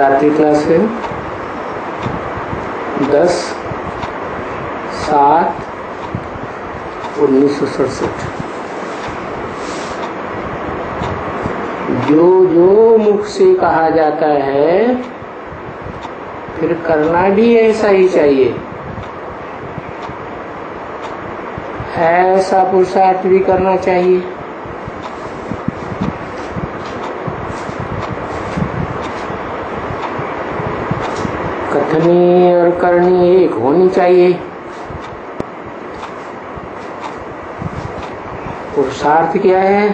रात्रि क्लास है 10/7/1967। जो जो मुख से कहा जाता है फिर करना भी ऐसा ही चाहिए। ऐसा पुरुषार्थ भी करना चाहिए। कथनी और करनी एक होनी चाहिए। पुरुषार्थ क्या है?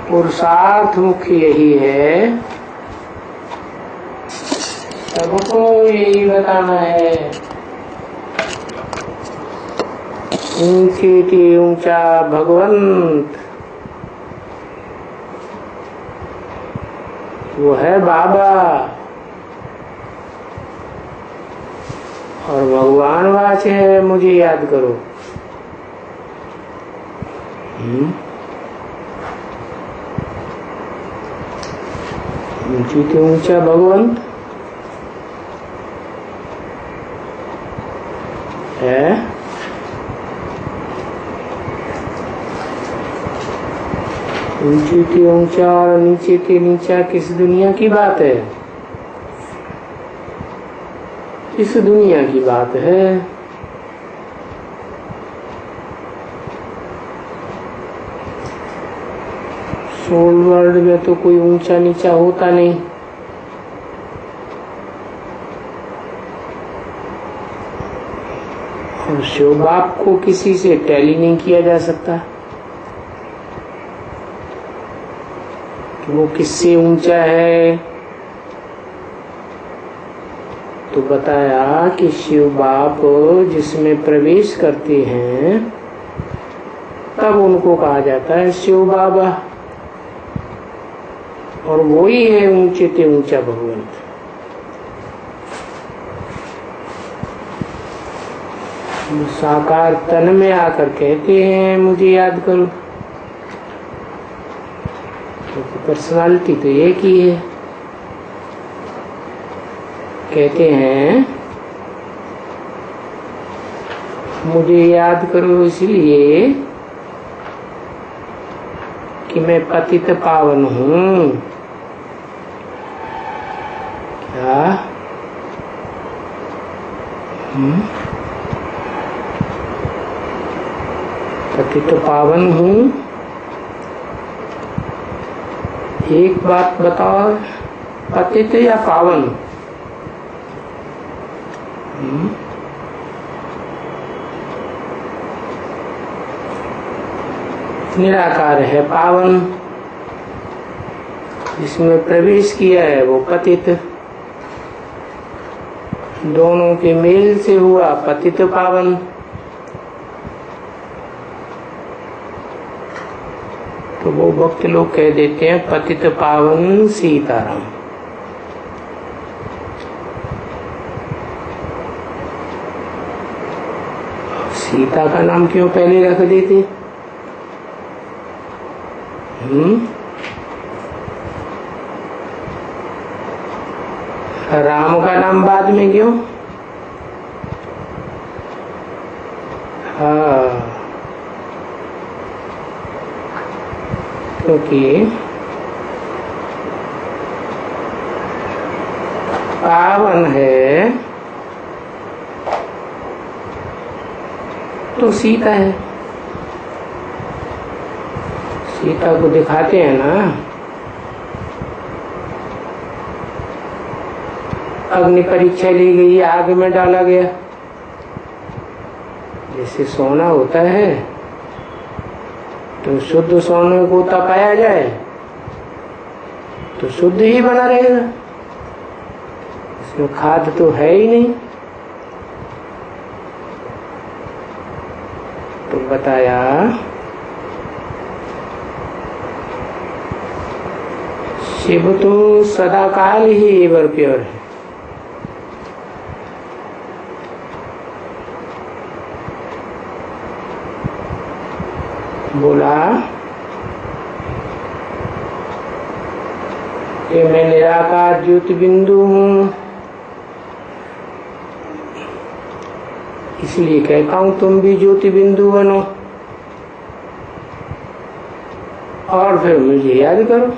पुरुषार्थ मुख्य यही है, सबको यही बताना है। ऊंचे के ऊंचा भगवंत वो है बाबा, और भगवान वाच है मुझे याद करो। ऊंची के ऊंचा भगवंत है। ऊंचे के ऊंचा और नीचे के नीचा किस दुनिया की बात है? इस दुनिया की बात है। सोल वर्ल्ड में तो कोई ऊंचा नीचा होता नहीं। और शिव बाप को किसी से टैली नहीं किया जा सकता कि वो किससे ऊंचा है। तो बताया कि शिव बाप जिसमें प्रवेश करते हैं तब उनको कहा जाता है शिव बाबा, और वही है ऊंचे ते ऊंचा भगवंत। साकार तन में आकर कहते हैं मुझे याद करो। तो पर्सनालिटी तो एक ही है। कहते हैं मुझे याद करो इसलिए कि मैं पतित पावन हूँ। क्या? पतित पावन हूँ। एक बात बताओ, पतित या पावन? निराकार है पावन, जिसमें प्रवेश किया है वो पतित। दोनों के मेल से हुआ पतित पावन। तो वो भक्त लोग कह देते हैं पतित पावन सीताराम। सीता का नाम क्यों पहले रख देते? राम का नाम बाद में क्यों? हाँ, क्योंकि पावन है तो सीता है। सीता को दिखाते हैं ना, अग्नि परीक्षा ली गई, आग में डाला गया। जैसे सोना होता है तो शुद्ध सोने को तपाया जाए तो शुद्ध ही बना रहेगा, इसमें खाद तो है ही नहीं। तो बताया शिव तो सदा काल ही एवर प्योर है। बोला कि मैं निराकार ज्योति बिंदु हूँ, इसलिए कहता हूँ तुम भी ज्योति बिंदु बनो और फिर मुझे याद करो।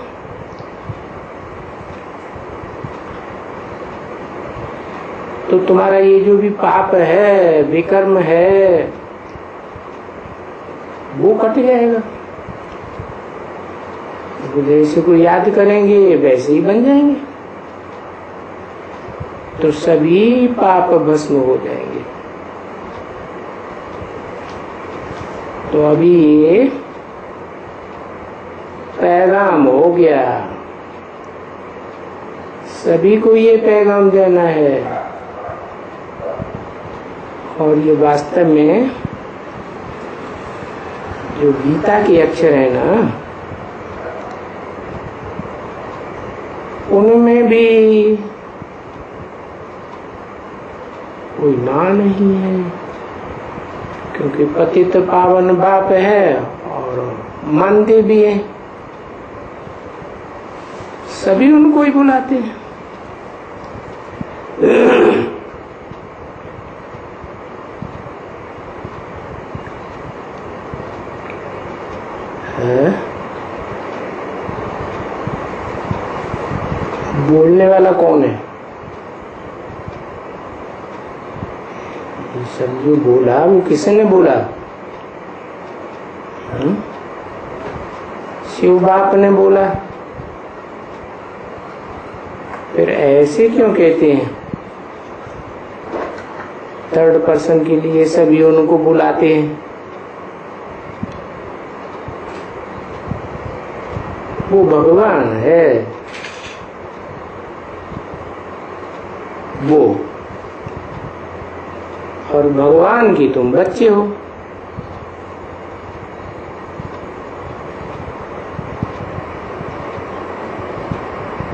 तो तुम्हारा ये जो भी पाप है, विकर्म है, वो कट जाएगा। जैसे को याद करेंगे वैसे ही बन जाएंगे, तो सभी पाप भस्म हो जाएंगे। तो अभी ये पैगाम हो गया, सभी को ये पैगाम देना है। और ये वास्तव में जो गीता के अक्षर है ना, उनमें भी कोई ना नहीं है, क्योंकि पतित पावन बाप है और मानते भी है, सभी उनको ही बुलाते हैं। बोलने वाला कौन है? ये सब जो बोला वो किसने बोला? शिव बाप ने बोला। फिर ऐसे क्यों कहते हैं? थर्ड पर्सन के लिए सभी उनको बुलाते हैं। वो भगवान है, वो, और भगवान की तुम बच्चे हो।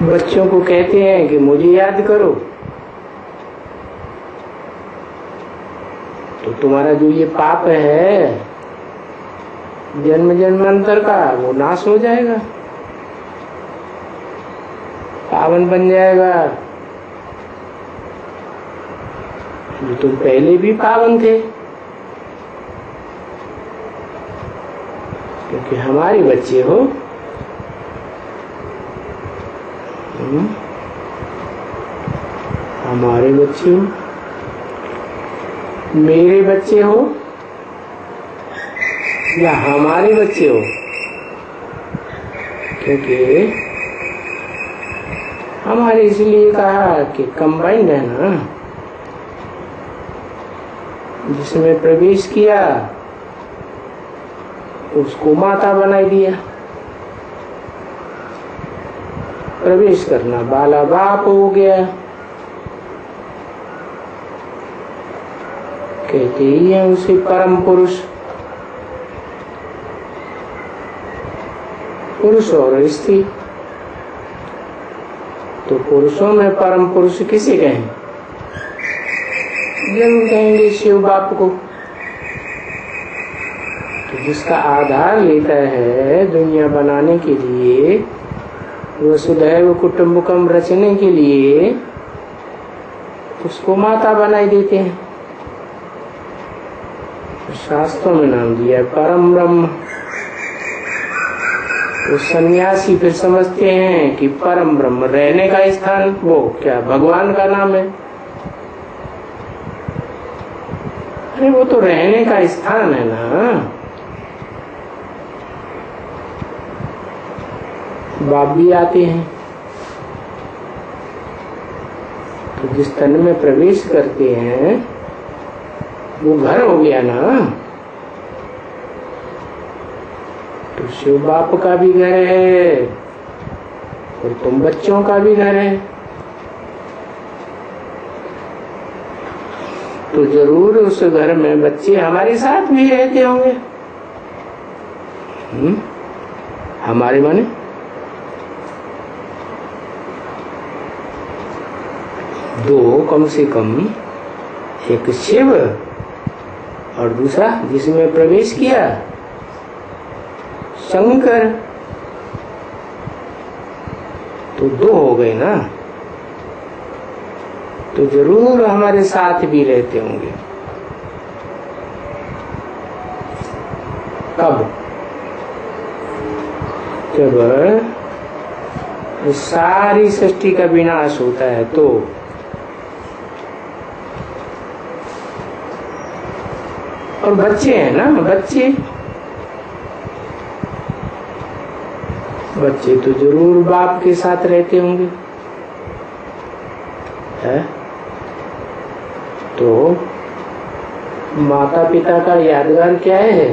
बच्चों को कहते हैं कि मुझे याद करो, तो तुम्हारा जो ये पाप है जन्म जन्मांतर का, वो नाश हो जाएगा, पावन बन जाएगा। जो तुम पहले भी पावन थे, क्योंकि हमारे बच्चे हो। हमारे बच्चे हो, मेरे बच्चे हो या हमारे बच्चे हो, क्योंकि हमारे इसलिए कहा कि कंबाइंड है ना, जिसमें प्रवेश किया उसको माता बनाई दिया। प्रवेश करना बाला बाप हो गया। कहते ही है उसे परम पुरुष। पुरुष और स्त्री, तो पुरुषों में परम पुरुष किसे कहें? जरूर कहेंगे शिव बाप को। तो जिसका आधार लेता है दुनिया बनाने के लिए, वसुधैव कुटुम्बकम रचने के लिए, उसको माता बनाई देते हैं। शास्त्रों में नाम दिया है परम ब्रह्म। तो सन्यासी फिर समझते हैं कि परम ब्रह्म रहने का स्थान, वो क्या भगवान का नाम है? अरे वो तो रहने का स्थान है ना। बाप भी आते हैं, तो जिस तन में प्रवेश करते हैं वो घर हो गया ना। तो शिव बाप का भी घर है और तुम बच्चों का भी घर है। तो जरूर उस घर में बच्चे हमारे साथ भी रहते होंगे। हमारे माने दो, कम से कम एक शिव और दूसरा जिसमें प्रवेश किया शंकर। तो दो हो गए ना, तो जरूर हमारे साथ भी रहते होंगे। कब? जब सारी सृष्टि का विनाश होता है तो। और बच्चे हैं ना, बच्चे तो जरूर बाप के साथ रहते होंगे, है? तो माता पिता का यादगार क्या है?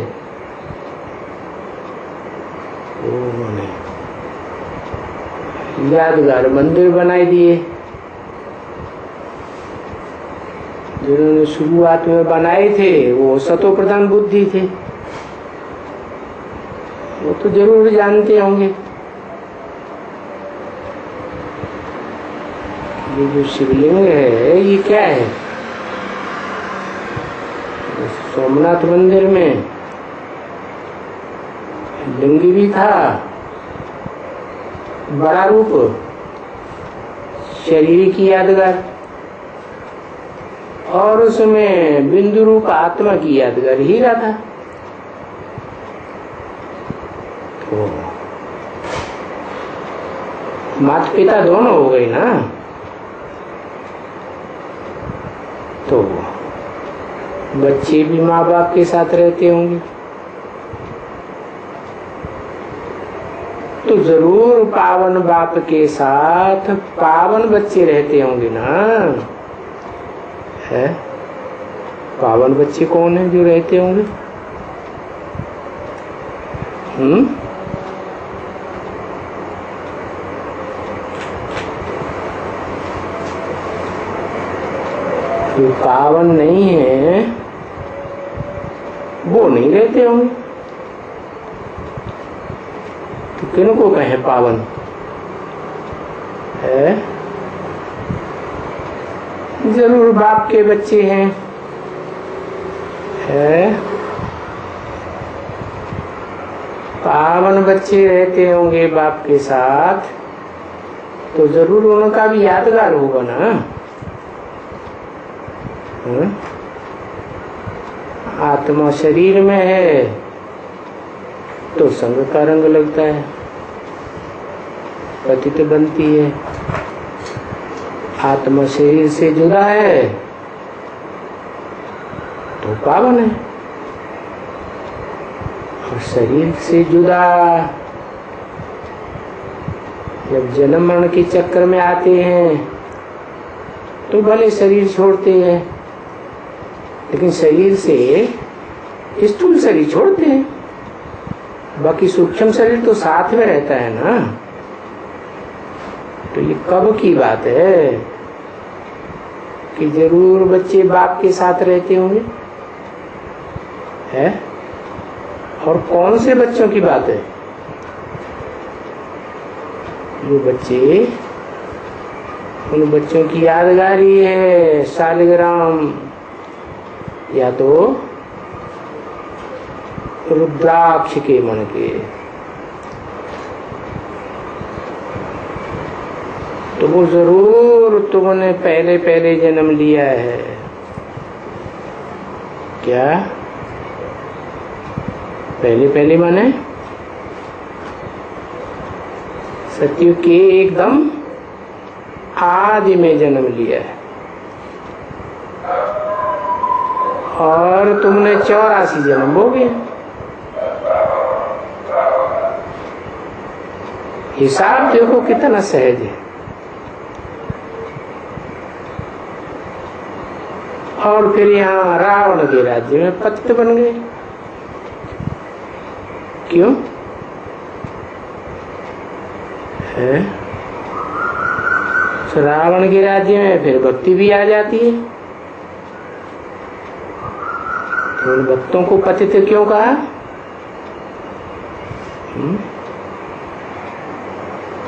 उन्होंने यादगार मंदिर बनाए दिए, जिन्होंने शुरुआत में बनाए थे वो सतो प्रधान बुद्धि थे, वो तो जरूर जानते होंगे। ये जो शिवलिंग है ये क्या है? सोमनाथ मंदिर में लिंग भी था, बड़ा रूप, शरीर की यादगार, और उसमें बिंदु रूप आत्मा की यादगार हीरा था। तो माता पिता दोनों हो गए ना, तो बच्चे भी माँ बाप के साथ रहते होंगे, तो जरूर पावन बाप के साथ पावन बच्चे रहते होंगे ना, है? पावन बच्चे कौन है जो रहते होंगे? जो पावन नहीं है वो नहीं रहते होंगे, तो किनको कहें पावन? है? जरूर बाप के बच्चे हैं, है? पावन बच्चे रहते होंगे बाप के साथ, तो जरूर उनका भी यादगार होगा ना। आत्मा शरीर में है तो संग का रंग लगता है, पतित बनती है। आत्मा शरीर से जुदा है तो पावन है, और शरीर से जुदा जब जन्म मरण के चक्कर में आते हैं तो भले शरीर छोड़ते हैं, लेकिन शरीर से स्थूल शरीर छोड़ते हैं, बाकी सूक्ष्म शरीर तो साथ में रहता है ना। तो ये कब की बात है कि जरूर बच्चे बाप के साथ रहते होंगे, है? और कौन से बच्चों की बात है? जो बच्चे, उन बच्चों की यादगारी है शालिग्राम, या तो रुद्राक्ष के मन के, तो वो जरूर तुमने पहले पहले जन्म लिया है। क्या पहले पहले माने? सतयुग के एकदम आदि में जन्म लिया है, और तुमने 84 जन्म हो गए। हिसाब देखो कितना सहज है। और फिर यहाँ रावण के राज्य में पतित बन गए। क्यों है? तो रावण के राज्य में फिर भक्ति भी आ जाती है, तो उन भक्तों को पतित क्यों कहा?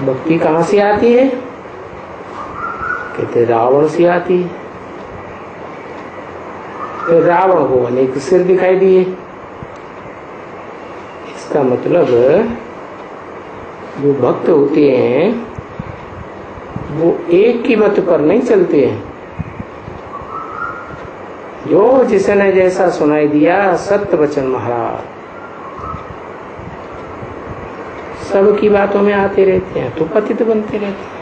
भक्ति कहाँ से आती है? कहते रावण से आती है। फिर रावण को अनेक सिर दिखाई दिए। इसका मतलब जो भक्त होते हैं वो एक की मत पर नहीं चलते हैं। जो जिसने जैसा सुनाई दिया सत्य वचन महाराज, सबकी बातों में आते रहते हैं तो पतित बनते रहते हैं।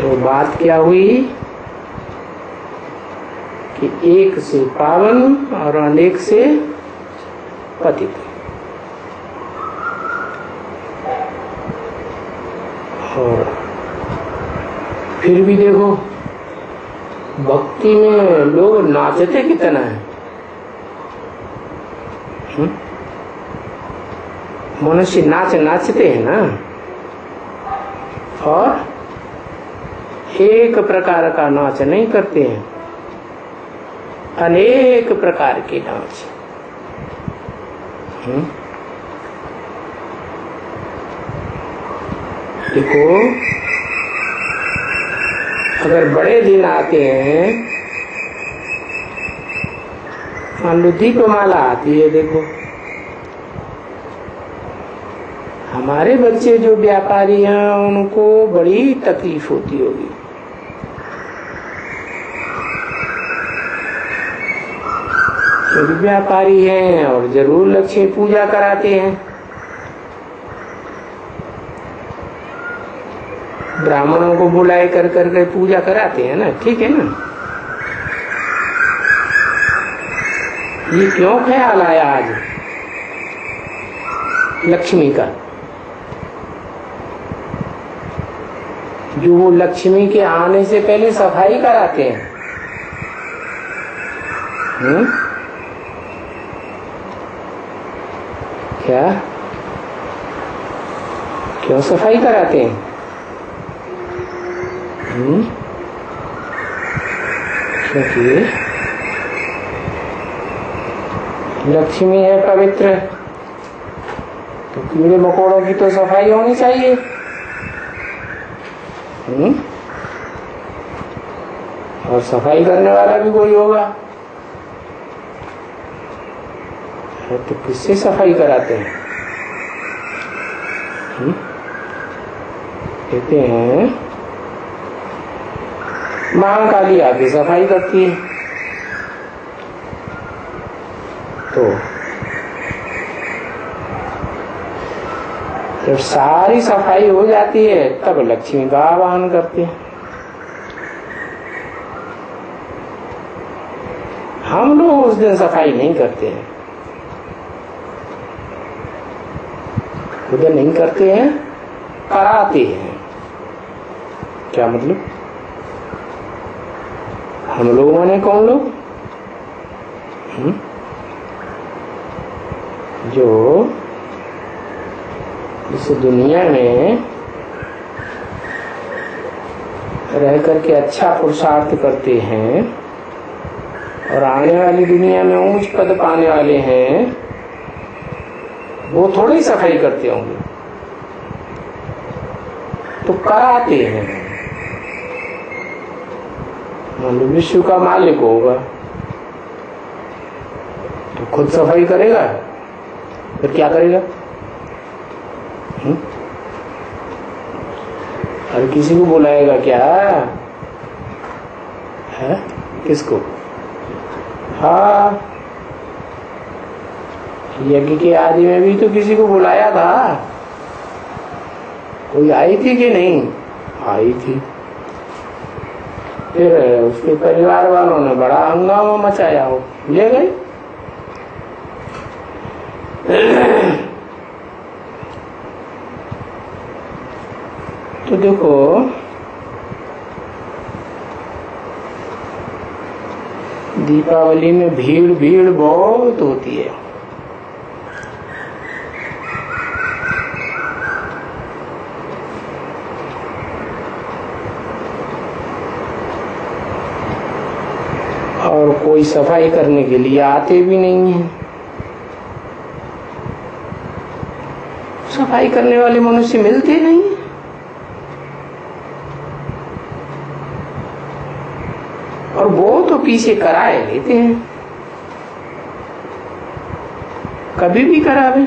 तो बात क्या हुई कि एक से पावन और अनेक से पतित। और फिर भी देखो भक्ति में लोग नाचते कितना है। मनुष्य नाचते हैं ना, और एक प्रकार का नाच नहीं करते हैं, अनेक प्रकार के नाच। देखो अगर बड़े दिन आते हैं, मान लो दीपमाला आती है, देखो हमारे बच्चे जो व्यापारी हैं उनको बड़ी तकलीफ होती होगी। क्योंकि व्यापारी हैं और जरूर लक्ष्मी पूजा कराते हैं। ब्राह्मणों को बुलाए कर करके पूजा कराते हैं ना, ठीक है ना। ये क्यों ख्याल आया आज लक्ष्मी का? जो वो लक्ष्मी के आने से पहले सफाई कराते हैं। क्या क्यों सफाई कराते हैं? क्योंकि लक्ष्मी है पवित्र, तो कीड़े मकोड़ों की तो सफाई होनी चाहिए। और सफाई करने वाला भी कोई होगा, तो किससे सफाई कराते हैं? कहते हैं मां काली आके सफाई करती है। तो जब सारी सफाई हो जाती है तब लक्ष्मी का आवाहन करते हैं। हम लोग उस दिन सफाई नहीं करते हैं, उधर नहीं करते हैं, कराते हैं। क्या मतलब? हम लोग माने कौन लोग? जो इस दुनिया में रह करके अच्छा पुरुषार्थ करते हैं और आने वाली दुनिया में ऊंच पद पाने वाले हैं, वो थोड़ी ही सफाई करते होंगे, तो कराते हैं। मान लो विश्व का मालिक होगा तो खुद सफाई करेगा, फिर क्या करेगा? और किसी को बुलाएगा क्या है? किसको? हाँ, यज्ञ के आदि में भी तो किसी को बुलाया था। कोई आई थी कि नहीं? आई थी। फिर उसके परिवार वालों ने बड़ा हंगामा मचाया, हो ले गए। तो देखो दीपावली में भीड़ भीड़ बहुत होती है। और कोई सफाई करने के लिए आते भी नहीं है। सफाई करने वाले मनुष्य मिलते नहीं। और वो तो पीछे कराए लेते हैं, कभी भी करावे।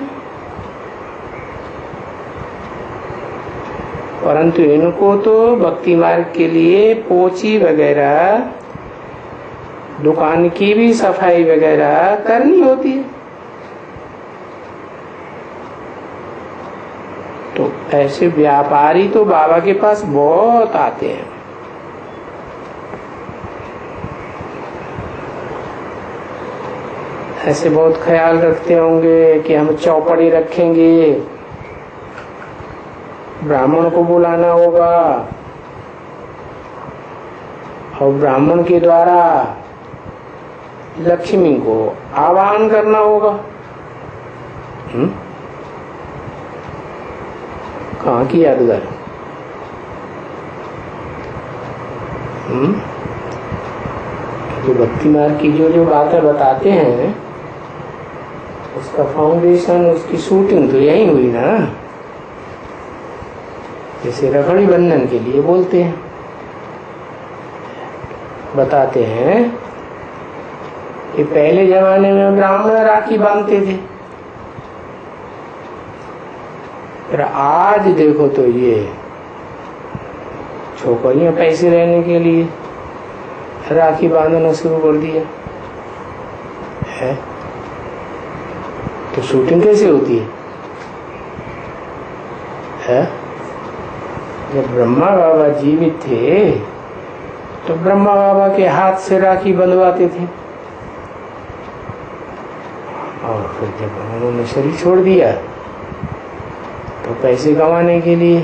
परंतु इनको तो भक्ति मार्ग के लिए पोछी वगैरह, दुकान की भी सफाई वगैरह करनी होती है। तो ऐसे व्यापारी तो बाबा के पास बहुत आते हैं। ऐसे बहुत ख्याल रखते होंगे कि हम चौपड़ी रखेंगे, ब्राह्मण को बुलाना होगा और ब्राह्मण के द्वारा लक्ष्मी को आवाहन करना होगा। कहाँ की यादगार? जो भक्ति मार्ग की जो बातें बताते हैं उसका फाउंडेशन, उसकी शूटिंग तो यही हुई ना। जैसे रखड़ी बंधन के लिए बोलते हैं, बताते हैं कि पहले जमाने में ब्राह्मण राखी बांधते थे, फिर आज देखो तो ये छोकरियां पैसे लेने के लिए राखी बांधना शुरू कर दिया है। तो शूटिंग कैसे होती है? जब ब्रह्मा बाबा जीवित थे तो ब्रह्मा बाबा के हाथ से राखी बंधवाते थे, और फिर जब उन्होंने शरीर छोड़ दिया तो पैसे कमाने के लिए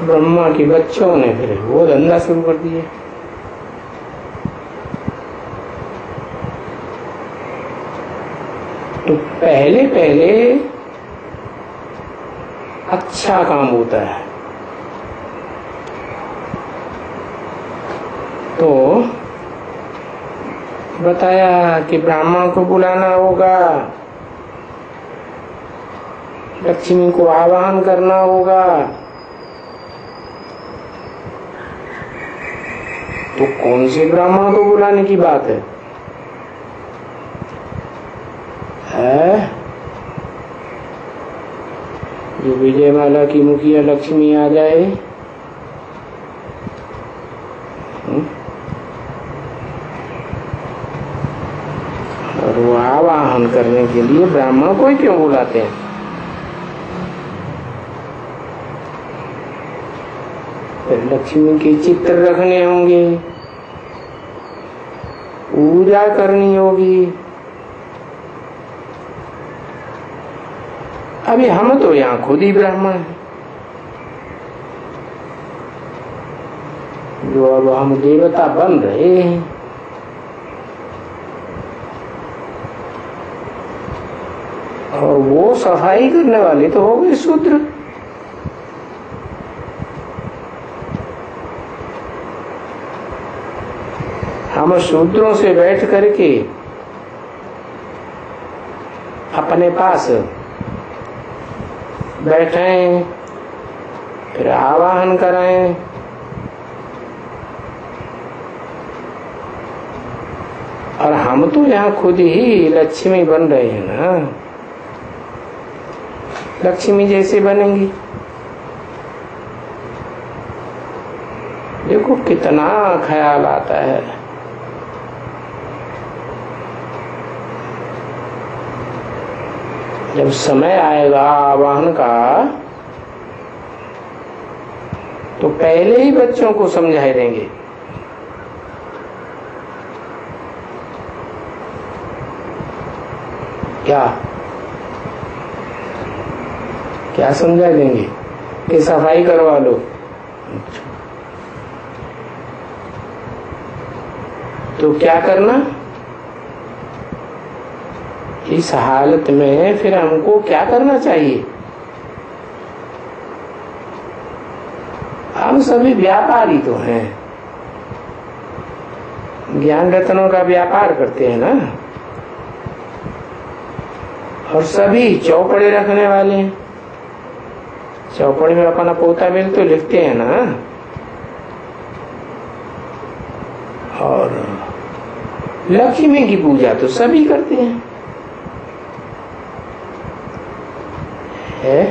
ब्रह्मा के बच्चों ने फिर वो धंधा शुरू कर दिया। तो पहले पहले अच्छा काम होता है। तो बताया कि ब्राह्मण को बुलाना होगा, लक्ष्मी को आवाहन करना होगा। तो कौन से ब्राह्मण को बुलाने की बात है? जो विजयमाला की मुखिया लक्ष्मी आ जाए, और वो आवाहन करने के लिए ब्राह्मण को ही क्यों बुलाते हैं? फिर लक्ष्मी के चित्र रखने होंगे, पूजा करनी होगी। अभी हम तो यहाँ खुद ही ब्राह्मण हैं, जो अब हम देवता बन रहे हैं। और वो सफाई करने वाले तो हो गए शूद्र। हम शूद्रों से बैठ करके अपने पास बैठें, फिर आवाहन करें, और हम तो यहाँ खुद ही लक्ष्मी बन रहे हैं ना। लक्ष्मी जैसे बनेंगी। देखो कितना ख्याल आता है। जब समय आएगा आवाहन का तो पहले ही बच्चों को समझा देंगे। क्या क्या समझा देंगे कि सफाई करवा लो। तो क्या करना? इस हालत में फिर हमको क्या करना चाहिए? हम सभी व्यापारी तो हैं, ज्ञान रत्नों का व्यापार करते हैं ना, और सभी चौपड़े रखने वाले हैं। चौपड़ी में अपना पोता मिल तो लिखते हैं ना, और लक्ष्मी की पूजा तो सभी करते हैं। है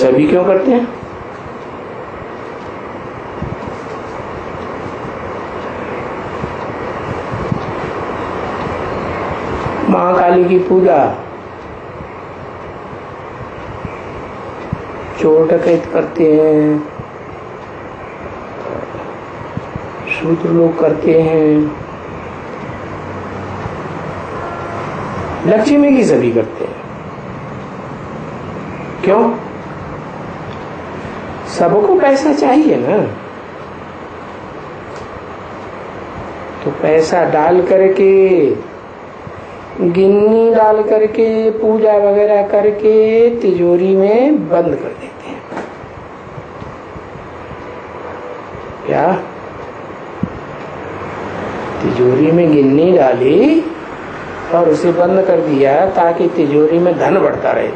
सभी क्यों करते हैं? महाकाली की पूजा चोर डकैत करते हैं, शूद्र लोग करते हैं, लक्ष्मी की सभी करते हैं। क्यों? सबको पैसा चाहिए ना, तो पैसा डाल करके, गिन्नी डाल करके, पूजा वगैरह करके तिजोरी में बंद कर देते हैं। क्या? तिजोरी में गिन्नी डाली और उसे बंद कर दिया ताकि तिजोरी में धन बढ़ता रहे।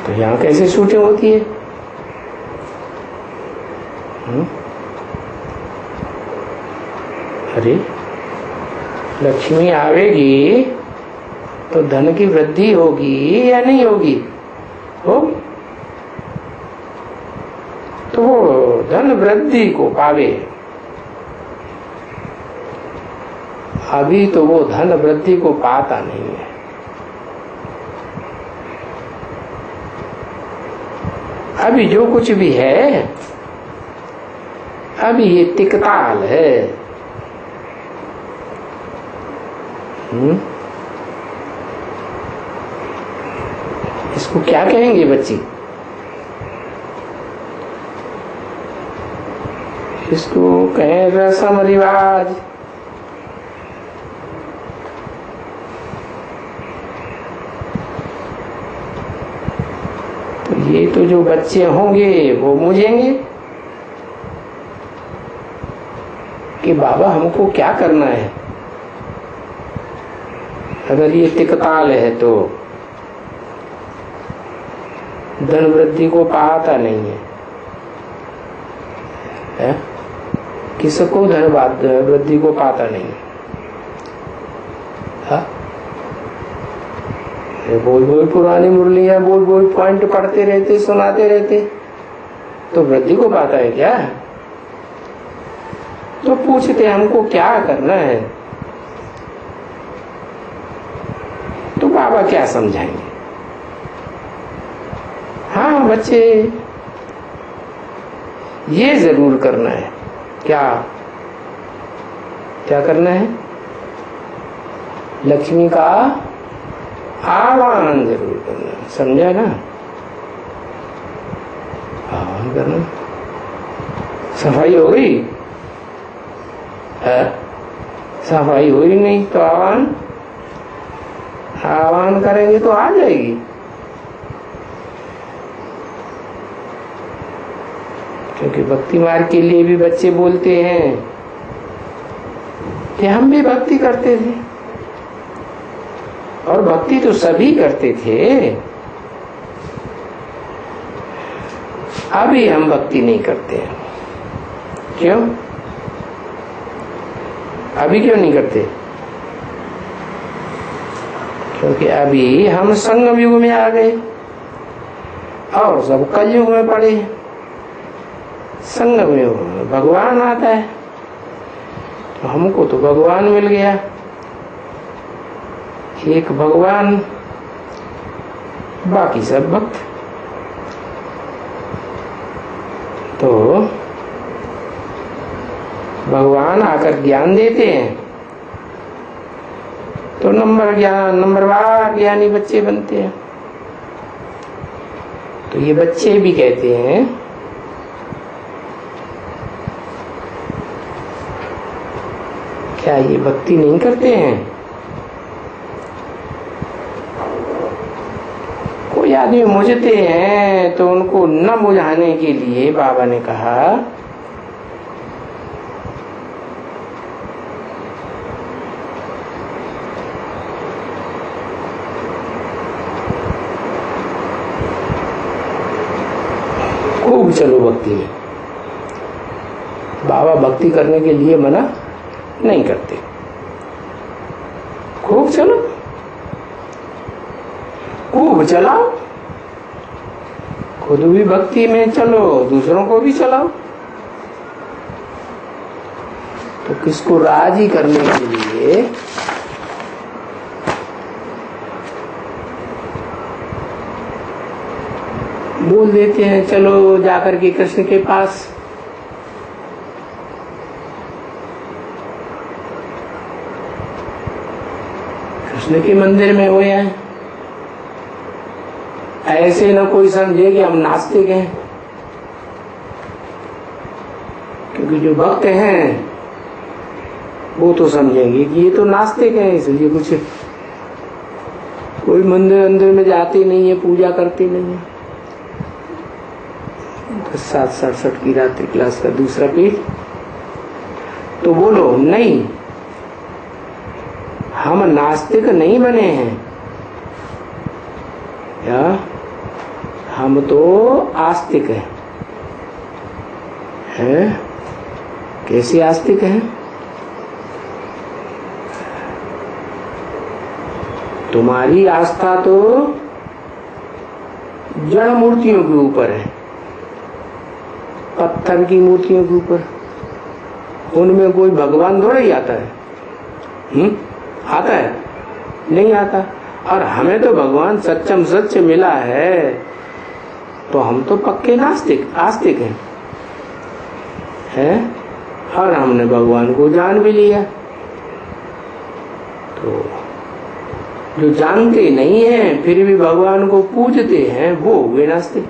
तो यहाँ कैसे शूटिंग होती है? अरे लक्ष्मी आवेगी तो धन की वृद्धि होगी या नहीं होगी? होगी। तो वो धन वृद्धि को पावे। अभी तो वो धन वृद्धि को पाता नहीं है। अभी जो कुछ भी है, अभी ये तिकताल है। इसको क्या कहेंगे बच्ची? इसको कहें रस्म रिवाज। तो ये तो जो बच्चे होंगे वो मुझेंगे कि बाबा हमको क्या करना है। अगर ये तिकताल है तो धन वृद्धि को पाता नहीं है, किसको धन वृद्धि को पाता नहीं है। बोल बोल पुरानी मुरलियां, बोल बोल पॉइंट पढ़ते रहते, सुनाते रहते, तो वृद्धि को पाता है क्या? तो पूछते हमको क्या करना है, तो बाबा क्या समझाएंगे? हाँ बच्चे, ये जरूर करना है। क्या क्या करना है? लक्ष्मी का आह्वान जरूर करना है। समझा ना? आह्वान करना। सफाई हो गई है? सफाई हुई नहीं तो आह्वान करेंगे तो आ जाएगी। क्योंकि भक्ति मार्ग के लिए भी बच्चे बोलते हैं कि हम भी भक्ति करते थे, और भक्ति तो सभी करते थे, अभी हम भक्ति नहीं करते हैं। क्यों? अभी क्यों नहीं करते? क्योंकि अभी हम संगम युग में आ गए और सब कलयुग में पड़े। संगम युग में भगवान आता है, तो हमको तो भगवान मिल गया। एक भगवान, बाकी सब भक्त। तो भगवान आकर ज्ञान देते हैं तो नंबरवार ज्ञानी बच्चे बनते हैं। तो ये बच्चे भी कहते हैं क्या ये भक्ति नहीं करते हैं? कोई आदमी मुझते हैं तो उनको न बुझाने के लिए बाबा ने कहा खूब चलो भक्ति में। बाबा भक्ति करने के लिए मना नहीं करते, खूब चलो। चलाओ, खुद भी भक्ति में चलो, दूसरों को भी चलाओ। तो किसको राजी करने के लिए बोल देते हैं चलो जाकर के कृष्ण के पास। कृष्ण के मंदिर में हो जाए। ऐसे न कोई समझे कि हम नास्तिक हैं, क्योंकि जो भक्त हैं वो तो समझेंगे कि ये तो नास्तिक है, इसलिए कुछ कोई मंदिर अंदर में जाती नहीं है, पूजा करती नहीं है। 7:67 की रात्रि क्लास का दूसरा पेज। तो बोलो नहीं, हम नास्तिक नहीं बने हैं, या हम तो आस्तिक हैं। कैसे आस्तिक हैं? तुम्हारी आस्था तो जड़ मूर्तियों के ऊपर है, पत्थर की मूर्तियों के ऊपर। उनमें कोई भगवान थोड़ा ही आता है। आता है? नहीं आता। और हमें तो भगवान सच्चम सच्च मिला है, तो हम तो पक्के नास्तिक आस्तिक हैं। और हमने भगवान को जान भी लिया। तो जो जानते नहीं हैं फिर भी भगवान को पूजते हैं, वो हुए नास्तिक।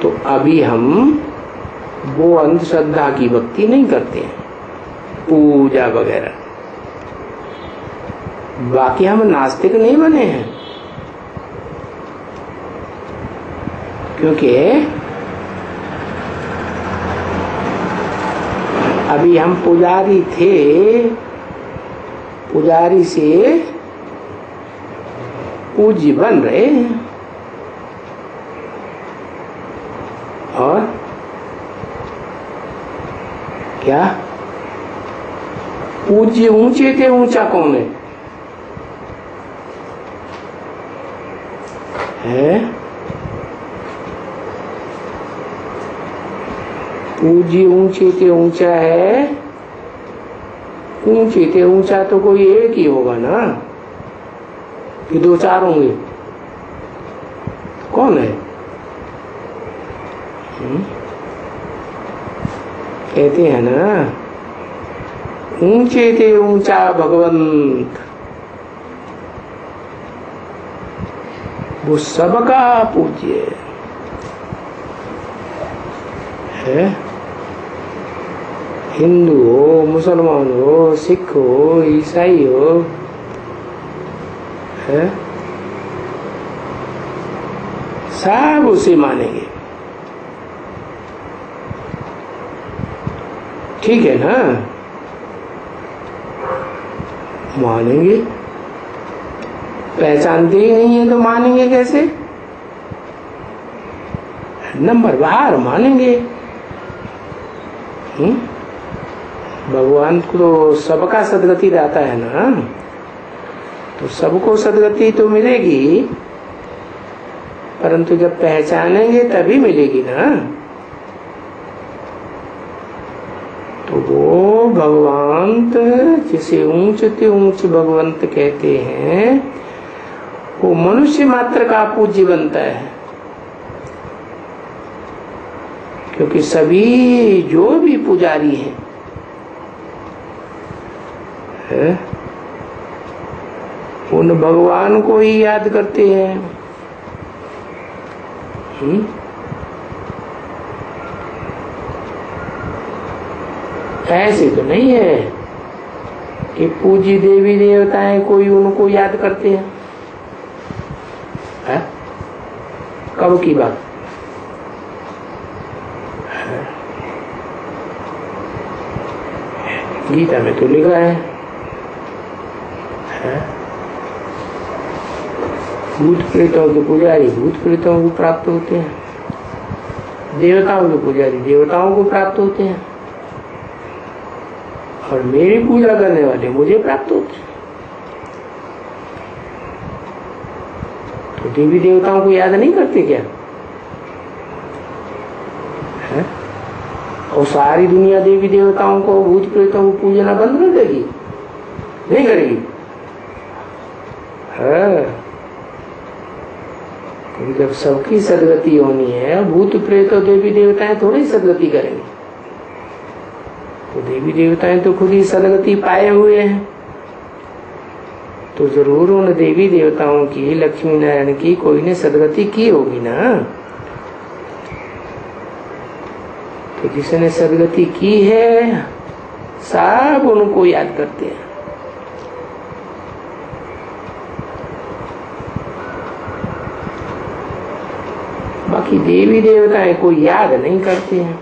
तो अभी हम वो अंधश्रद्धा की भक्ति नहीं करते हैं, पूजा वगैरह। बाकी हम नास्तिक नहीं बने हैं, क्योंकि अभी हम पुजारी थे, पुजारी से पूज्य बन रहे हैं। और क्या पूज्य ऊंचे थे, ऊंचा कौन है? पूज्य ऊंचे थे ऊंचा है। ऊंचे थे ऊंचा तो कोई एक ही होगा ना, कि 2-4 होंगे? कौन है? कहते हैं ना ऊंचे थे ऊंचा भगवंत, वो सबका पूज्य है। हिंदू हो, मुसलमान हो, सिख हो, ईसाई हो, है सब उसे मानेंगे। ठीक है ना? मानेंगे। पहचानते ही नहीं है तो मानेंगे कैसे? नंबर बाहर मानेंगे। भगवान को तो सबका सदगति रहता है ना, तो सबको सदगति तो मिलेगी, परंतु जब पहचानेंगे तभी मिलेगी ना। तो वो भगवंत जिसे ऊंचते ऊंच भगवंत कहते हैं, वो मनुष्य मात्र का पूज्य बनता है। क्योंकि सभी जो भी पुजारी हैं उन भगवान को ही याद करते हैं। ऐसे तो नहीं है कि पूजी देवी देवताएं कोई उनको याद करते हैं। कब की बात? गीता में तो लिखा है भूत प्रेतों के पुजारी भूत प्रेतों को प्राप्त होते हैं, देवताओं के पुजारी देवताओं को प्राप्त होते हैं, और मेरी पूजा करने वाले मुझे प्राप्त होते हैं। तो देवी देवताओं को याद नहीं करते क्या है? और सारी दुनिया देवी देवताओं को भूत प्रेतों को पूजना बंद कर देगी? नहीं करेगी। जब सबकी सदगति होनी है, भूत प्रेत और देवी देवताएं थोड़ी सदगति करेंगे। तो देवी देवताएं तो खुद ही सदगति पाए हुए हैं, तो जरूर उन देवी देवताओं की, लक्ष्मी नारायण की कोई ने सदगति की होगी ना। तो जिसने सदगति की है सब उनको याद करते हैं। बाकी देवी देवताएं कोई याद नहीं करते हैं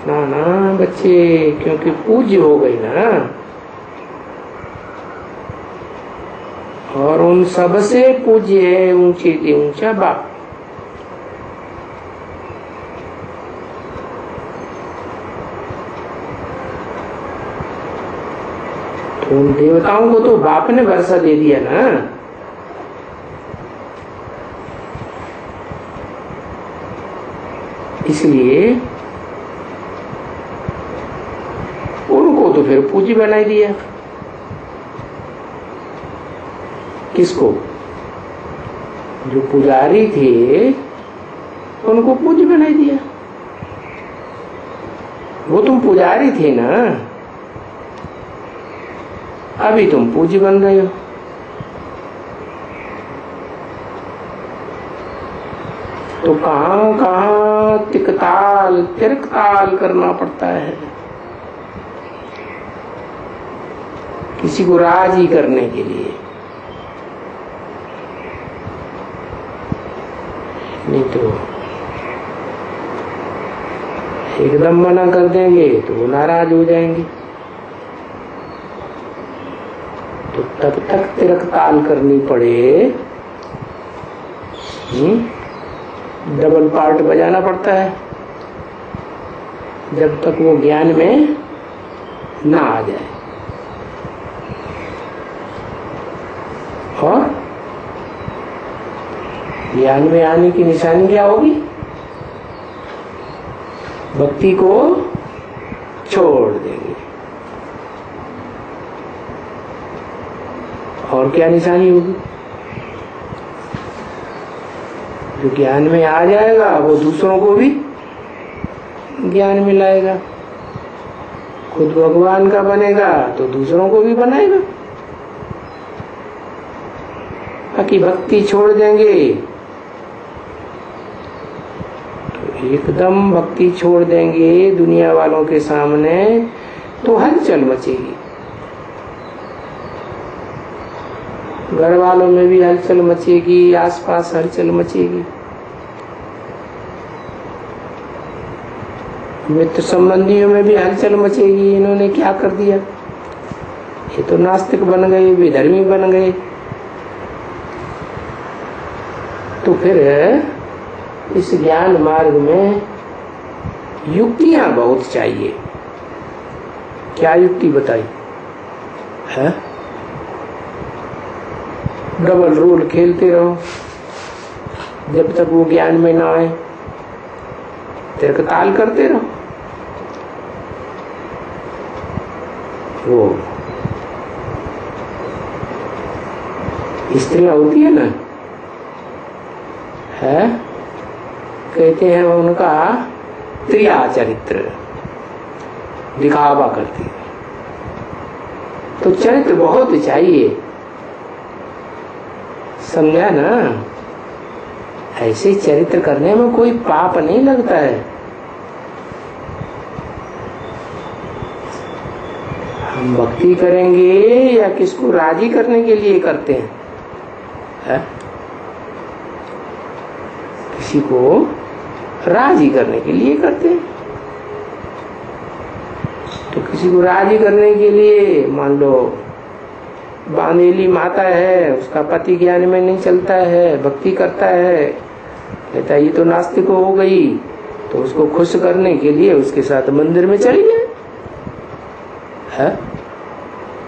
ना ना बच्चे, क्योंकि पूज्य हो गई ना। और उन सबसे पूज्य है ऊंचे से ऊंचा बाप। तो उन देवताओं को तो बाप ने वर्षा दे दिया ना। इसलिए उनको तो फिर पूज्य बना दिया। किसको? जो पुजारी थे उनको पूज्य बना दिया। वो तुम पुजारी थे ना, अभी तुम पूज्य बन रहे हो। तो कहां कहां तिकताल तिरकताल करना पड़ता है किसी को राजी करने के लिए। नहीं तो एकदम मना कर देंगे तो वो नाराज हो जाएंगे। तो तब तक तिरकताल करनी पड़े, डबल पार्ट बजाना पड़ता है जब तक वो ज्ञान में ना आ जाए। और ज्ञान में आने की निशानी क्या होगी? भक्ति को छोड़ देंगे। और क्या निशानी होगी? जो ज्ञान में आ जाएगा वो दूसरों को भी ज्ञान में लाएगा। खुद भगवान का बनेगा तो दूसरों को भी बनाएगा। बाकी भक्ति छोड़ देंगे तो एकदम भक्ति छोड़ देंगे दुनिया वालों के सामने तो हलचल मचेगी। घर वालों में भी हलचल मचेगी, आसपास हलचल मचेगी, मित्र संबंधियों में भी हलचल मचेगी। इन्होंने क्या कर दिया, ये तो नास्तिक बन गए, विधर्मी बन गए। तो फिर इस ज्ञान मार्ग में युक्तियां बहुत चाहिए। क्या युक्ति बताई है? डबल रोल खेलते रहो जब तक वो ज्ञान में ना आए, तिरकताल करते रहो। वो स्त्रियां होती है ना, है कहते हैं उनका त्रिया चरित्र दिखावा करती है। तो चरित्र बहुत चाहिए, समझा ना। ऐसे चरित्र करने में कोई पाप नहीं लगता है। हम भक्ति करेंगे या किसको राजी करने के लिए करते हैं, है? किसी को राजी करने के लिए करते हैं। तो किसी को राजी करने के लिए, मान लो बांधेली माता है, उसका पति ज्ञान में नहीं चलता है, भक्ति करता है, कहता है ये तो नास्तिक हो गई, तो उसको खुश करने के लिए उसके साथ मंदिर में चली गए, है?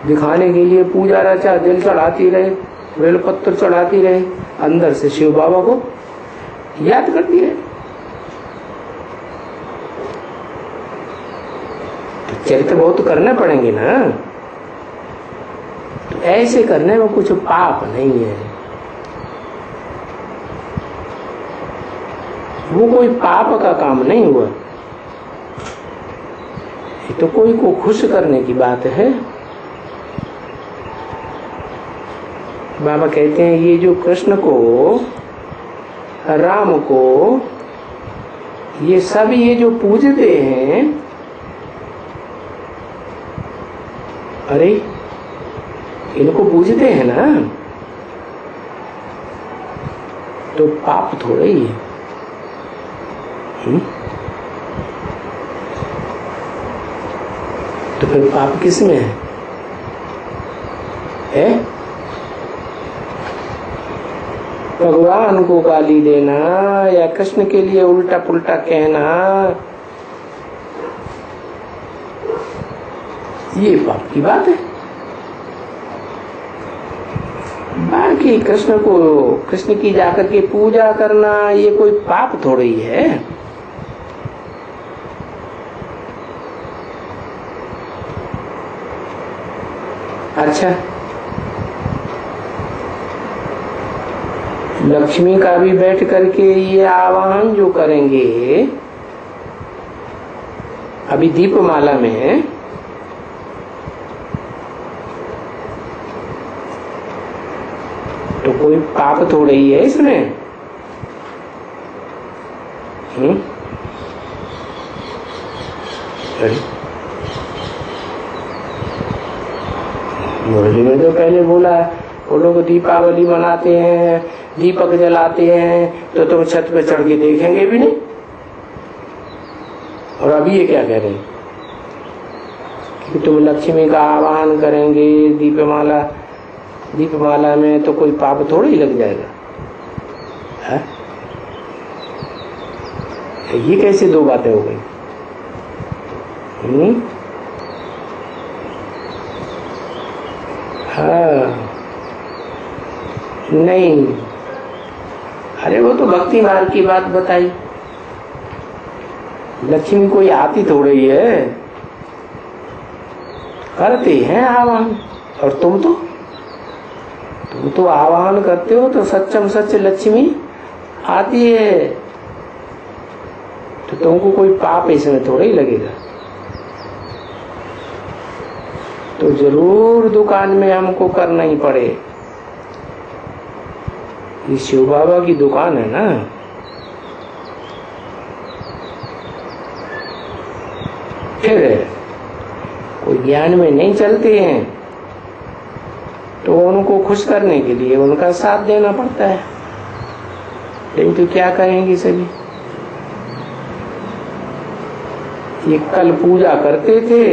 दिखाने के लिए पूजा रचा, जल चढ़ाती रहे, बेलपत्र चढ़ाती रहे, अंदर से शिव बाबा को याद करती रहे। तो चरित्र बहुत करने पड़ेंगे ना, तो ऐसे करने में कुछ पाप नहीं है, वो कोई पाप का काम नहीं हुआ, ये तो कोई को खुश करने की बात है। बाबा कहते हैं ये जो कृष्ण को, राम को, ये सब ये जो पूजते हैं, अरे इनको पूजते हैं ना, तो पाप थोड़ा ही है। तो फिर पाप किस में है? भगवान को गाली देना या कृष्ण के लिए उल्टा पुल्टा कहना, ये पाप की बात है। बाकी कृष्ण की जाकर के पूजा करना, ये कोई पाप थोड़ी है। अच्छा, लक्ष्मी का भी बैठ करके ये आवाहन जो करेंगे अभी दीपमाला में, तो कोई पाप थोड़ा ही है इसमें। मुरली में तो पहले बोला है, वो लोग दीपावली मनाते हैं, दीपक जलाते हैं, तो तुम छत पे चढ़ के देखेंगे भी नहीं। और अभी ये क्या कह रहे हैं कि तुम लक्ष्मी का आवाहन करेंगे दीपमाला में, तो कोई पाप थोड़ी लग जाएगा है? ये कैसे दो बातें हो गई? हाँ, नहीं, अरे वो तो भक्ति मार्ग की बात बताई। लक्ष्मी कोई आती थोड़ी है, करते हैं आवाहन। और तुम तो आवाहन करते हो तो सच्चम सच लक्ष्मी आती है, तो तुमको कोई पाप इसमें थोड़ा ही लगेगा। तो जरूर दुकान में हमको करना ही पड़े। ये शिव बाबा की दुकान है ना, फिर कोई ज्ञान में नहीं चलते हैं तो उनको खुश करने के लिए उनका साथ देना पड़ता है। लेकिन तो क्या करेंगे सभी? ये कल पूजा करते थे,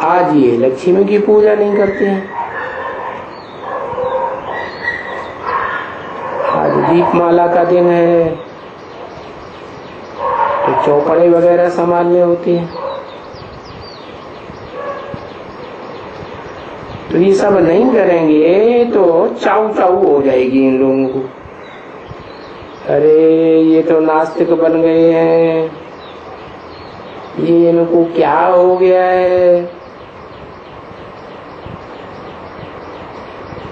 आज ये लक्ष्मी की पूजा नहीं करते हैं। आज दीपमाला का दिन है तो चौपड़े वगैरह संभालने होती है, तो ये सब नहीं करेंगे तो चाऊ चाऊ हो जाएगी इन लोगों को। अरे ये तो नास्तिक बन गए हैं, ये इनको क्या हो गया है?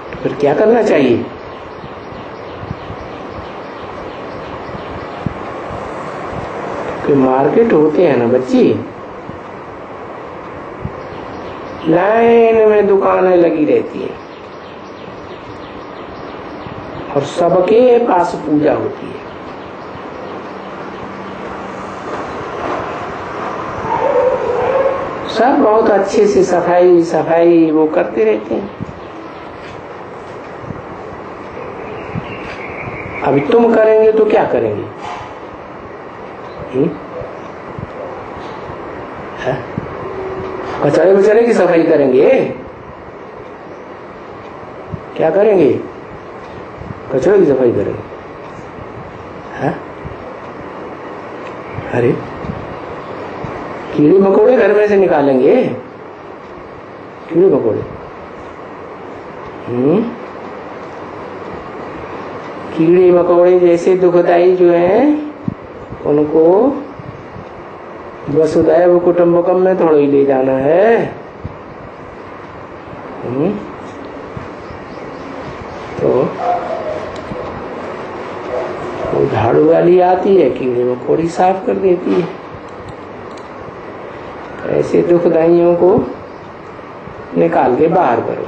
तो फिर क्या करना चाहिए? कि मार्केट होते हैं ना बच्ची, लाइन में दुकानें लगी रहती है और सबके पास पूजा होती है। सब बहुत अच्छे से सफाई वो करते रहते हैं। अभी तुम करेंगे तो क्या करेंगे? कचरे की सफाई करेंगे? क्या करेंगे? कचरे की सफाई करेंगे? है? अरे कीड़े मकोड़े घर में से निकालेंगे, कीड़े मकोड़े कीड़े मकोड़े जैसे दुखदाई जो है उनको वसुधैव कुटुंबकम में थोड़ा ही ले जाना है। तो वो झाड़ू वाली आती है, कीड़े मकोड़ी साफ कर देती है। ऐसे दुखदाइयों को निकाल के बाहर करो।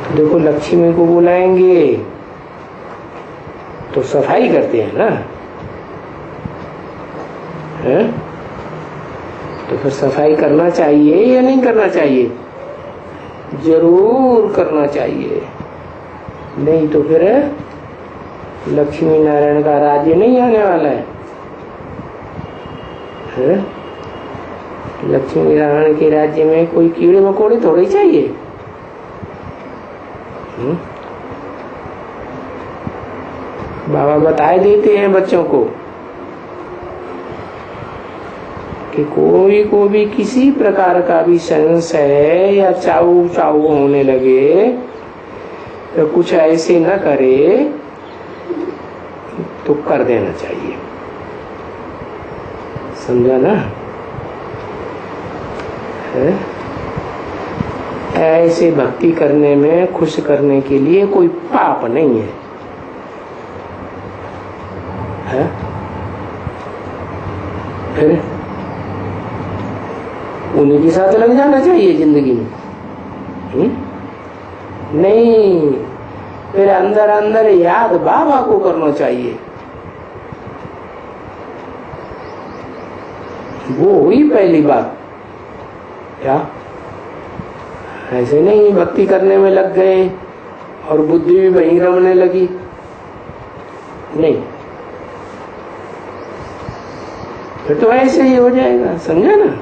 देखो लक्ष्मी को बुलाएंगे तो सफाई करते हैं ना, है? तो फिर सफाई करना चाहिए या नहीं करना चाहिए? जरूर करना चाहिए, नहीं तो फिर लक्ष्मी नारायण का राज्य नहीं आने वाला है। लक्ष्मी नारायण के राज्य में कोई कीड़े मकोड़े थोड़े ही चाहिए। बाबा बताए देते हैं बच्चों को कि कोई को भी किसी प्रकार का भी संशय या चाऊ चाऊ होने लगे तो कुछ ऐसे न करे तो कर देना चाहिए। समझा ना? है? ऐसे भक्ति करने में खुश करने के लिए कोई पाप नहीं है, है? फिर उन्हीं के साथ लग जाना चाहिए जिंदगी में। नहीं, फिर अंदर अंदर याद बाबा को करना चाहिए। वो हुई पहली बात। क्या ऐसे नहीं भक्ति करने में लग गए और बुद्धि भी वहीं रमने लगी? नहीं, फिर तो ऐसे ही हो जाएगा। समझा ना?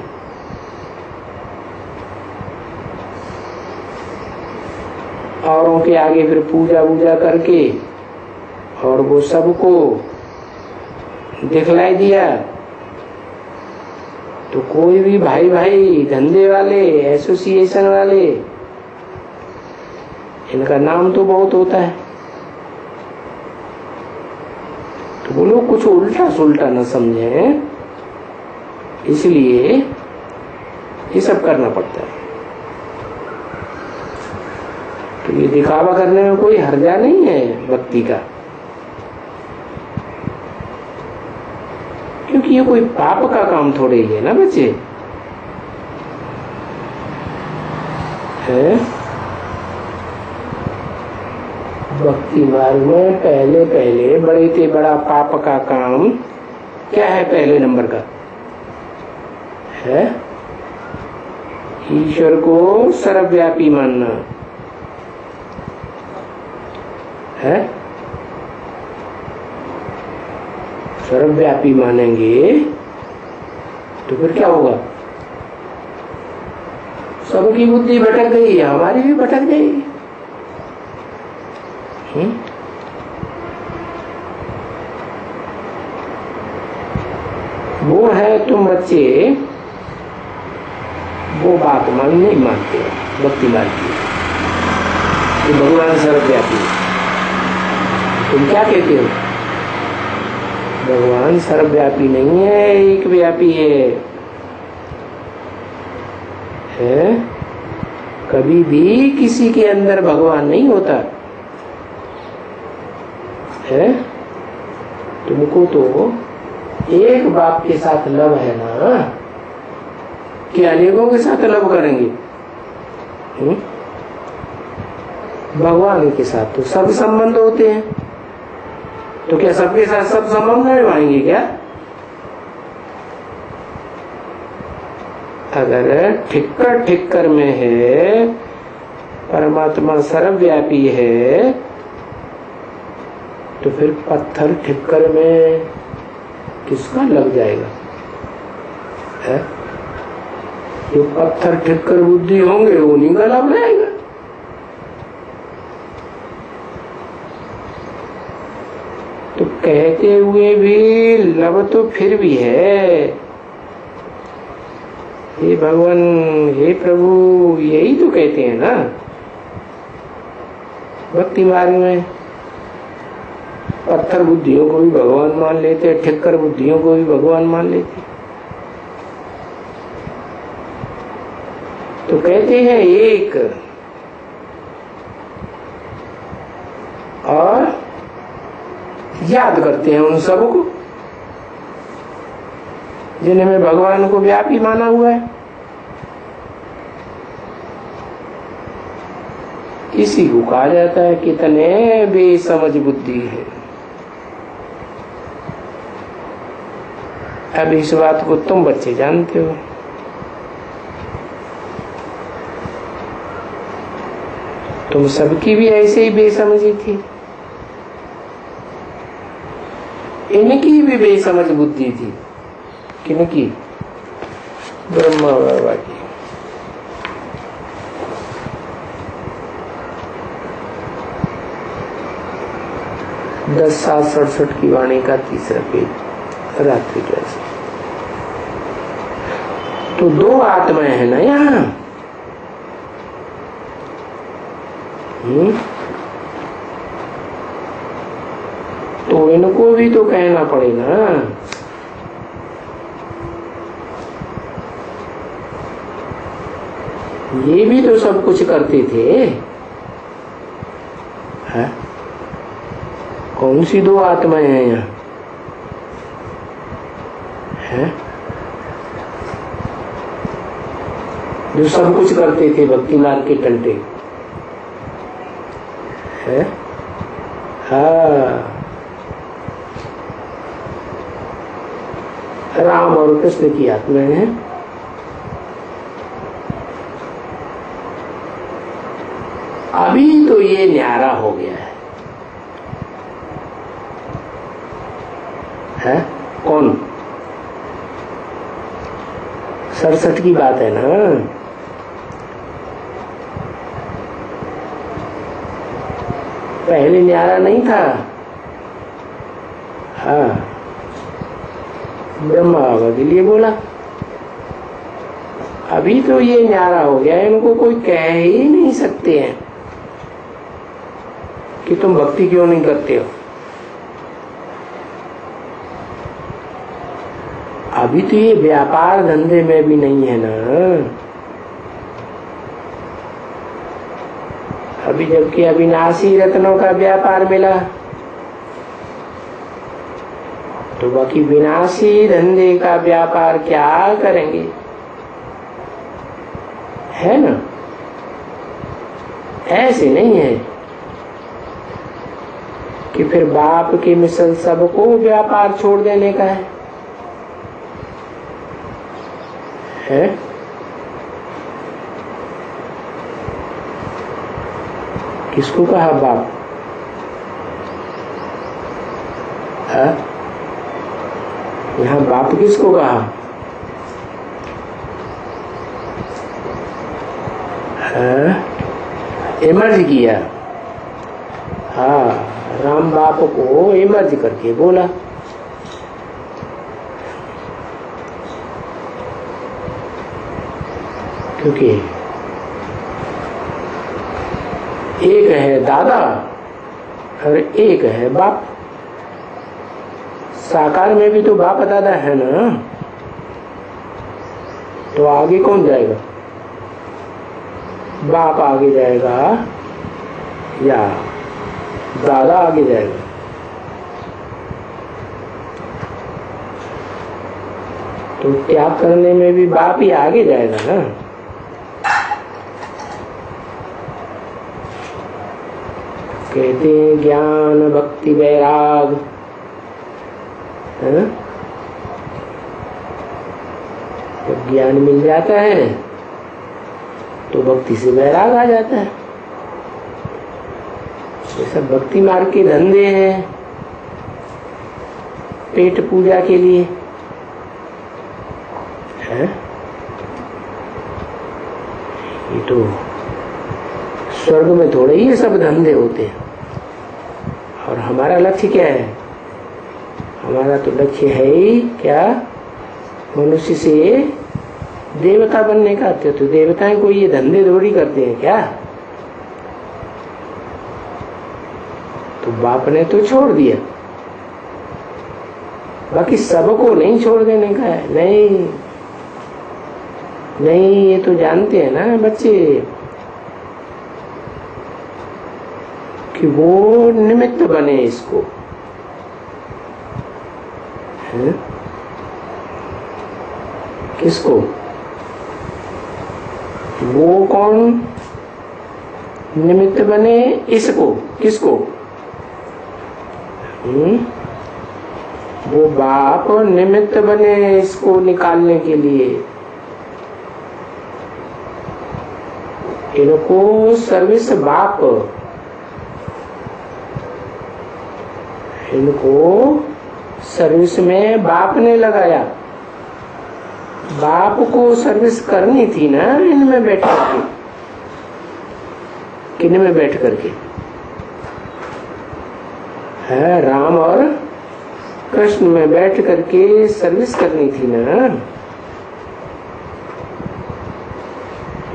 औरों के आगे फिर पूजा वूजा करके और वो सबको दिखलाई दिया तो कोई भी भाई भाई धंधे वाले एसोसिएशन वाले, इनका नाम तो बहुत होता है, तो वो लोग कुछ उल्टा सुल्टा न समझे, इसलिए ये सब करना पड़ता है। तो ये दिखावा करने में कोई हर्जा नहीं है भक्ति का, क्योंकि ये कोई पाप का काम थोड़े ही है ना बच्चे, है? भक्ति मार्ग में पहले पहले बड़े से बड़ा पाप का काम क्या है? पहले नंबर का है ईश्वर को सर्वव्यापी मानना, है? सर्वव्यापी मानेंगे तो फिर क्या होगा? सबकी बुद्धि भटक गई है, हमारी भी भटक जाएगी। वो है तुम बच्चे वो बात नहीं मानते हो भक्ति मार्ग की कि भगवान सर्वव्यापी। तुम क्या कहते हो? भगवान सर्वव्यापी नहीं है, एक व्यापी है। कभी भी किसी के अंदर भगवान नहीं होता है। तुमको तो एक बाप के साथ लव है ना, कि अनेकों के साथ लव करेंगे? भगवान के साथ तो सब संबंध होते हैं, तो क्या सबके साथ सब संबंध निभाएंगे क्या? अगर ठिक्कर ठिक्कर में है परमात्मा सर्वव्यापी है तो फिर पत्थर ठिक्कर में किसका लग जाएगा? है? जो पत्थर ठिक्कर बुद्धि होंगे उन्हीं का लाभ रहेगा। तो कहते हुए भी लव तो फिर भी है, हे भगवान, हे प्रभु, यही तो कहते हैं ना भक्ति मार्ग में। पत्थर बुद्धियों को भी भगवान मान लेते, ठिक्कर बुद्धियों को भी भगवान मान लेते। तो कहते हैं एक, और याद करते हैं उन सबको जिन्हें भगवान को व्यापी माना हुआ है। इसी को कहा जाता है कितने बेसमझ बुद्धि है। अब इस बात को तुम बच्चे जानते हो। तुम सबकी भी ऐसे ही बेसमझी थी, इनकी भी बेसमझ बुद्धि थी। किनकी? ब्रह्मा बाबा की। दस 7:67 की वाणी का तीसरा पेज, रात्रि क्लास। तो दो आत्माएं हैं ना यहाँ। तो इनको भी तो कहना पड़ेगा। ये भी तो सब कुछ करते थे। है? कौन सी दो आत्माएं हैं यहाँ? है? जो सब कुछ करते थे भक्ति मार्ग के टंटे। है? हाँ, राम और कृष्ण की आत्माएं हैं। अभी तो ये न्यारा हो गया है? कौन? 67 की बात है ना। पहले न्यारा नहीं था। हाँ, ब्रह्मा बाबा के लिए बोला। अभी तो ये न्यारा हो गया, इनको कोई कह ही नहीं सकते हैं कि तुम भक्ति क्यों नहीं करते हो। अभी तो ये व्यापार धंधे में भी नहीं है ना। अभी जबकि अविनाशी रत्नों का व्यापार मिला, तो बाकी विनाशी धंधे का व्यापार क्या करेंगे? है ना? ऐसे नहीं है कि फिर बाप के मिसल सबको व्यापार छोड़ देने का है। किसको कहा बाप? है? यहाँ बाप किसको कहा? इमर्ज किया। हाँ, राम बाप को इमर्ज करके बोला। क्योंकि एक है दादा और एक है बाप। साकार में भी तो बाप दादा है ना। तो आगे कौन जाएगा? बाप आगे जाएगा या दादा आगे जाएगा? तो त्याग करने में भी बाप ही आगे जाएगा ना। कहते हैं ज्ञान भक्ति वैराग, है ना? जब ज्ञान मिल जाता है तो भक्ति से वैराग आ जाता है। ये सब भक्ति मार्ग के धंधे हैं, पेट पूजा के लिए है। ये तो स्वर्ग में थोड़े ही ये सब धंधे होते हैं। और हमारा लक्ष्य क्या है? हमारा तो लक्ष्य है ही क्या? मनुष्य से देवता बनने का, तो देवताएं कोई ये धंधे थोड़ी करते हैं क्या? तो बाप ने तो छोड़ दिया, बाकी सबको नहीं छोड़ देने का है। नहीं नहीं, ये तो जानते हैं ना बच्चे कि वो निमित्त बने इसको, है? किसको? वो कौन निमित्त बने? इसको, किसको? वो बाप निमित्त बने इसको निकालने के लिए। इनको सर्विस बाप, इनको सर्विस में बाप ने लगाया। बाप को सर्विस करनी थी ना इनमें बैठ करके, किन में बैठ करके है? राम और कृष्ण में बैठ करके सर्विस करनी थी ना।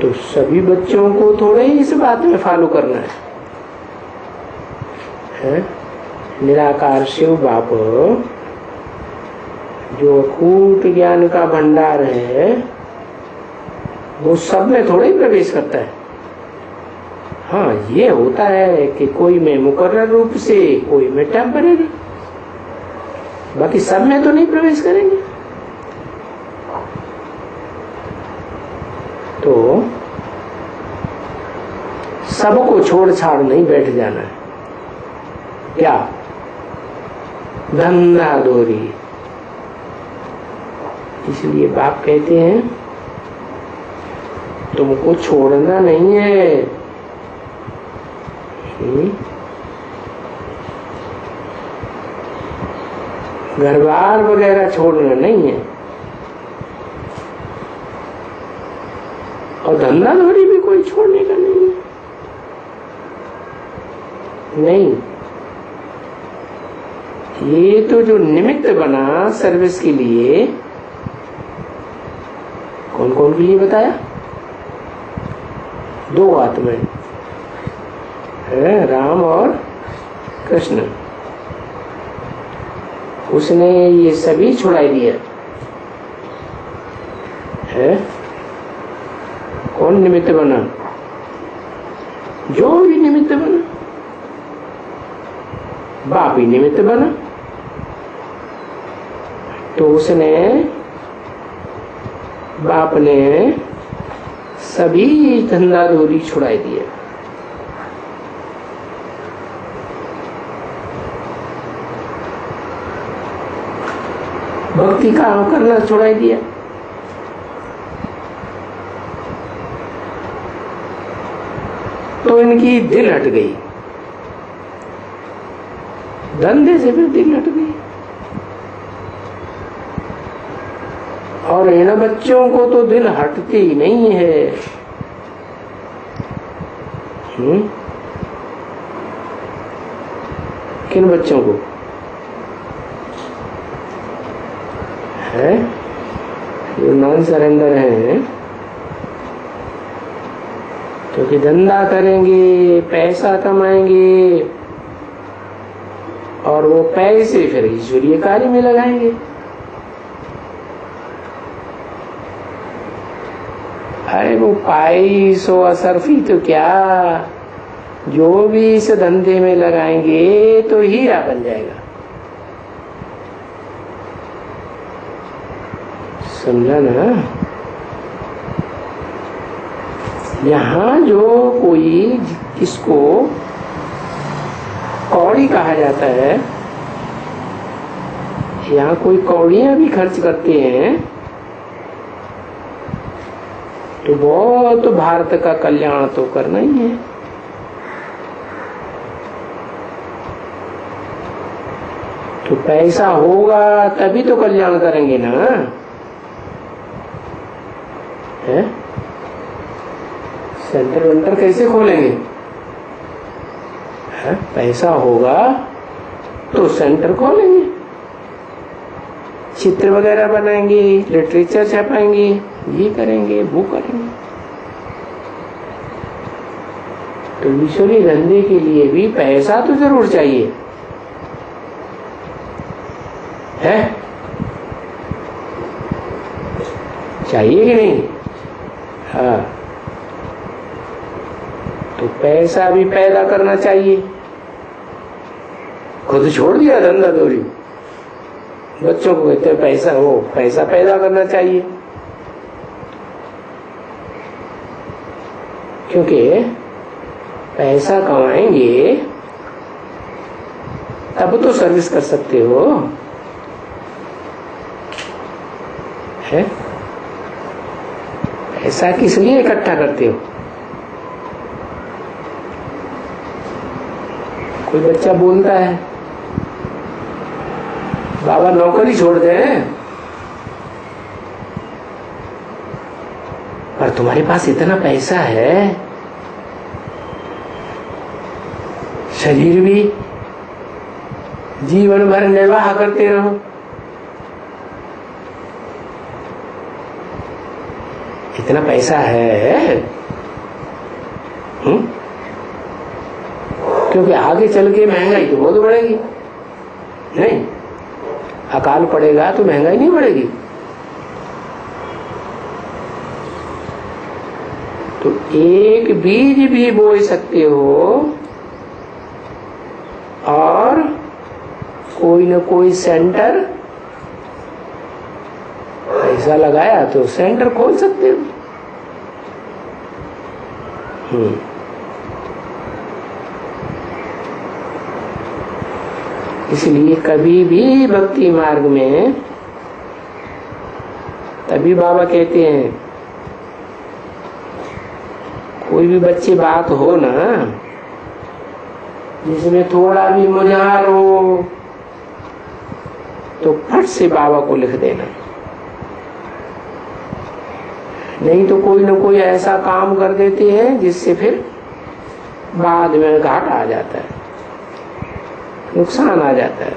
तो सभी बच्चों को थोड़े ही इस बात में फॉलो करना है? निराकार शिव बाप जो अकूट ज्ञान का भंडार है, वो सब में थोड़ा ही प्रवेश करता है। हाँ, ये होता है कि कोई में मुकर्रर रूप से, कोई में टेम्परेरी, बाकी सब में तो नहीं प्रवेश करेंगे। तो सबको छोड़ छाड़ नहीं बैठ जाना है। क्या? धंधा दोरी। इसलिए बाप कहते हैं तुमको छोड़ना नहीं है। घर बार वगैरह छोड़ना नहीं है, और धंधा धोरी भी कोई छोड़ने का नहीं है। नहीं, ये तो जो निमित्त बना सर्विस के लिए, कौन कौन के लिए बताया? दो आत्माएं है, राम और कृष्ण। उसने ये सभी छुड़ा दिया है। कौन निमित्त बना? जो भी निमित्त बना, बाप ही निमित्त बना। तो उसने, बाप ने सभी धंधा दूरी छुड़ाई दिया। भक्ति का करना छुड़ाई दिया। तो इनकी दिल हट गई, धंधे से भी दिल हट गई। और इन बच्चों को तो दिल हटती ही नहीं है। किन बच्चों को है? जो नॉन सरेंडर हैं, क्योंकि धंधा करेंगे, पैसा कमाएंगे, और वो पैसे फिर ईश्वरीय कार्य में लगाएंगे। अरे वो पाई सो असरफी तो क्या, जो भी इस धंधे में लगाएंगे तो हीरा बन जाएगा। समझा ना? यहाँ जो कोई, जिसको कौड़ी कहा जाता है, यहाँ कोई कौड़ियां भी खर्च करते हैं, तो बहुत भारत का कल्याण तो करना ही है। तो पैसा होगा तभी तो कल्याण करेंगे ना, है? सेंटर वेंटर कैसे खोलेंगे? है? पैसा होगा तो सेंटर खोलेंगे। चित्र वगैरह बनाएंगे, लिटरेचर छपाएंगे, ये करेंगे वो करेंगे। तो ईश्वरीय धंधे के लिए भी पैसा तो जरूर चाहिए है, चाहिए कि नहीं? हाँ, तो पैसा भी पैदा करना चाहिए। खुद छोड़ दिया धंधा दौरी, बच्चों को कहते हैं पैसा हो, पैसा पैदा करना चाहिए। क्योंकि पैसा कमाएंगे तब तो सर्विस कर सकते हो है। पैसा किस लिए इकट्ठा करते हो? कोई बच्चा बोलता है बाबा नौकरी छोड़ दे, पर तुम्हारे पास इतना पैसा है, शरीर भी जीवन भर निर्वाह करते रहो। इतना पैसा है क्योंकि आगे चल के महंगाई तो बहुत बढ़ेगी। नहीं, अकाल पड़ेगा तो महंगाई नहीं बढ़ेगी। तो एक बीज भी बोए सकते हो और कोई न कोई सेंटर, पैसा लगाया तो सेंटर खोल सकते हो। इसलिए कभी भी भक्ति मार्ग में, तभी बाबा कहते हैं कोई भी बच्चे बात हो ना जिसमें थोड़ा भी मुझार हो तो फट से बाबा को लिख देना, नहीं तो कोई ना कोई ऐसा काम कर देते हैं जिससे फिर बाद में घाटा आ जाता है, नुकसान आ जाता है।